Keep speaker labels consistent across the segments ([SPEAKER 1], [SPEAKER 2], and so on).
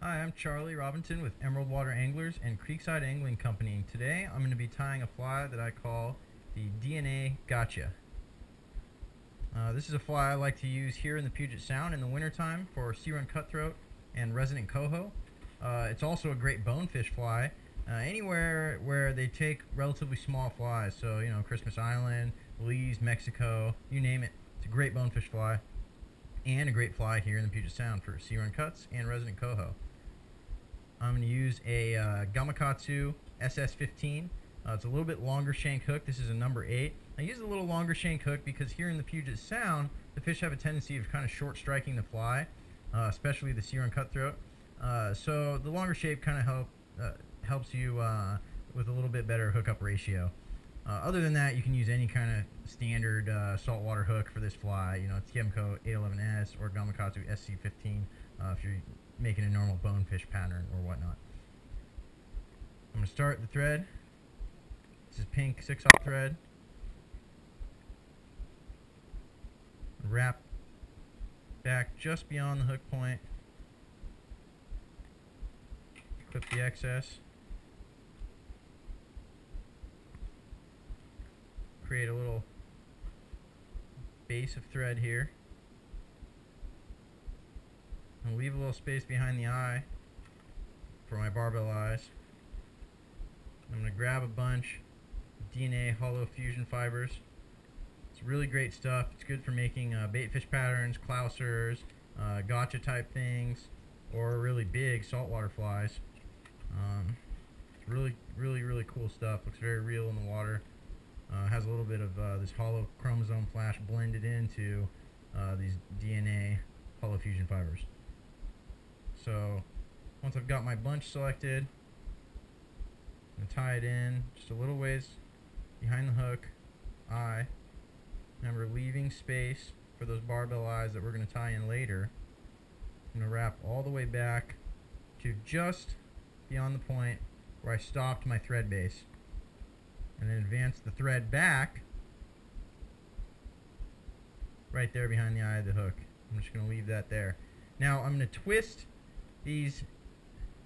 [SPEAKER 1] Hi, I'm Charlie Robinton with Emerald Water Anglers and Creekside Angling Company. Today I'm going to be tying a fly that I call the DNA Gotcha. This is a fly I like to use here in the Puget Sound in the wintertime for sea run cutthroat and resident coho. It's also a great bonefish fly anywhere where they take relatively small flies. So, Christmas Island, Belize, Mexico, you name it. It's a great bonefish fly and a great fly here in the Puget Sound for sea run cuts and resident coho. I'm going to use a Gamakatsu SS15. It's a little bit longer shank hook. This is a number 8. I use a little longer shank hook because here in the Puget Sound, the fish have a tendency of kind of short striking the fly, especially the sea run cutthroat. So the longer shape kind of helps you with a little bit better hookup ratio. Other than that, you can use any kind of standard saltwater hook for this fly. Tiemco 811S or Gamakatsu SC15 if you're making a normal bonefish pattern or whatnot. I'm going to start the thread. This is pink 6/0 thread. Wrap back just beyond the hook point. Clip the excess. Create a little base of thread here. And leave a little space behind the eye for my barbell eyes. I'm going to grab a bunch of DNA hollow fusion fibers. It's really great stuff. It's good for making bait fish patterns, clousers, gotcha type things, or really big saltwater flies. It's really cool stuff. Looks very real in the water. Has a little bit of this hollow chromosome flash blended into these DNA hollow fusion fibers. So once I've got my bunch selected, I'm going to tie it in just a little ways behind the hook, eye. Remember, leaving space for those barbell eyes that we're going to tie in later. I'm going to wrap all the way back to just beyond the point where I stopped my thread base. And then advance the thread back right there behind the eye of the hook. I'm just going to leave that there. Now I'm going to twist these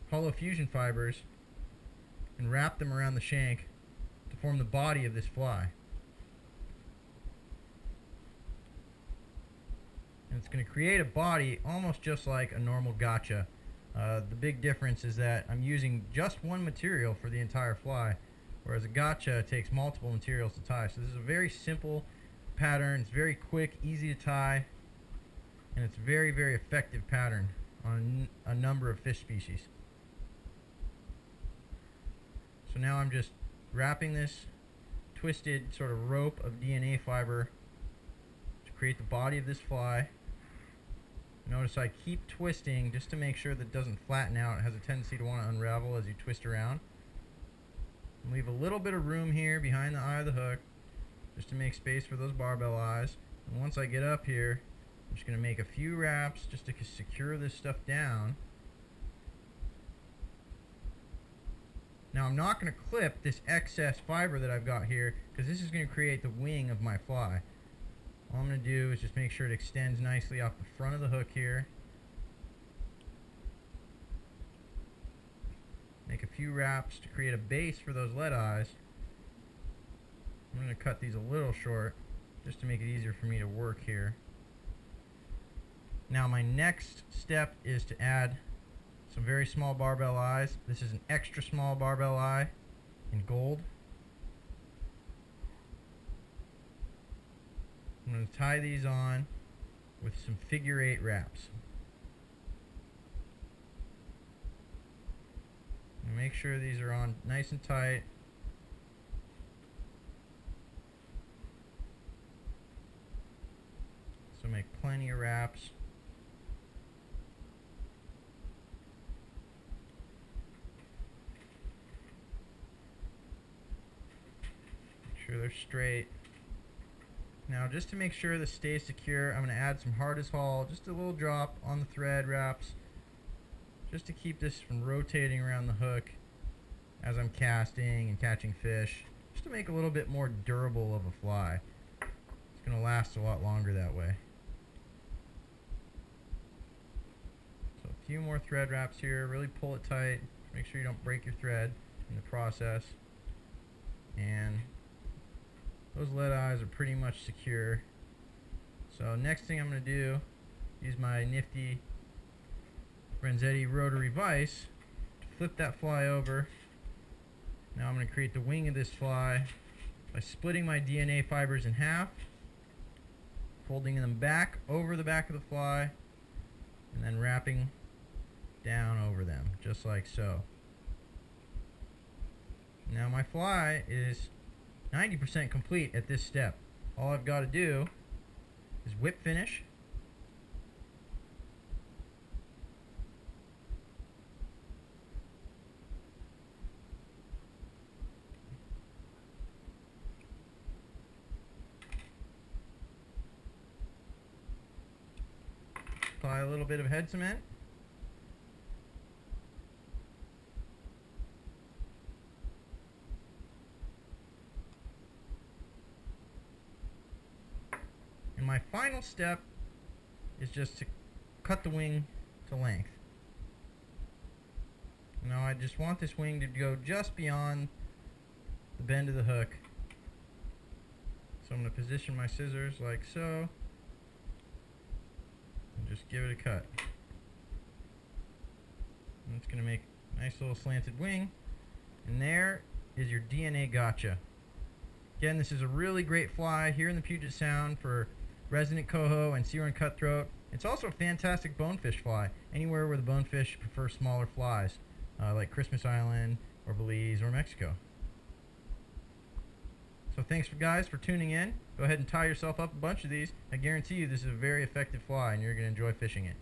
[SPEAKER 1] hollow fusion fibers and wrap them around the shank to form the body of this fly. And it's going to create a body almost just like a normal gotcha. The big difference is that I'm using just one material for the entire fly, whereas a gotcha takes multiple materials to tie. So this is a very simple pattern. It's very quick, easy to tie, and it's a very effective pattern on a number of fish species. So now I'm just wrapping this twisted sort of rope of DNA fiber to create the body of this fly. Notice I keep twisting just to make sure that it doesn't flatten out. It has a tendency to want to unravel as you twist around. Leave a little bit of room here behind the eye of the hook just to make space for those barbell eyes. And once I get up here, I'm just going to make a few wraps just to secure this stuff down. Now I'm not going to clip this excess fiber that I've got here because this is going to create the wing of my fly. All I'm going to do is just make sure it extends nicely off the front of the hook here. Make a few wraps to create a base for those lead eyes. I'm going to cut these a little short just to make it easier for me to work here. Now my next step is to add some very small barbell eyes. This is an extra small barbell eye in gold. I'm going to tie these on with some figure 8 wraps. Make sure these are on nice and tight. So make plenty of wraps. Make sure they're straight. Now just to make sure this stays secure, I'm going to add some hard as haul, just a little drop on the thread wraps, just to keep this from rotating around the hook as I'm casting and catching fish, just to make a little bit more durable of a fly. It's going to last a lot longer that way. So a few more thread wraps here. Really pull it tight. Make sure you don't break your thread in the process. And those lead eyes are pretty much secure. So next thing I'm going to do, use my nifty Renzetti rotary vise to flip that fly over. Now I'm going to create the wing of this fly by splitting my DNA fibers in half, folding them back over the back of the fly, and then wrapping down over them, just like so. Now my fly is 90% complete at this step. All I've got to do is whip finish, apply a little bit of head cement, and my final step is just to cut the wing to length. Now I just want this wing to go just beyond the bend of the hook. So I'm going to position my scissors like so, and just give it a cut. And it's going to make a nice little slanted wing. And there is your DNA gotcha. Again, this is a really great fly here in the Puget Sound for resident coho and sea-run cutthroat. It's also a fantastic bonefish fly, anywhere where the bonefish prefer smaller flies, like Christmas Island or Belize or Mexico. So thanks guys for tuning in. Go ahead and tie yourself up a bunch of these. I guarantee you this is a very effective fly and you're going to enjoy fishing it.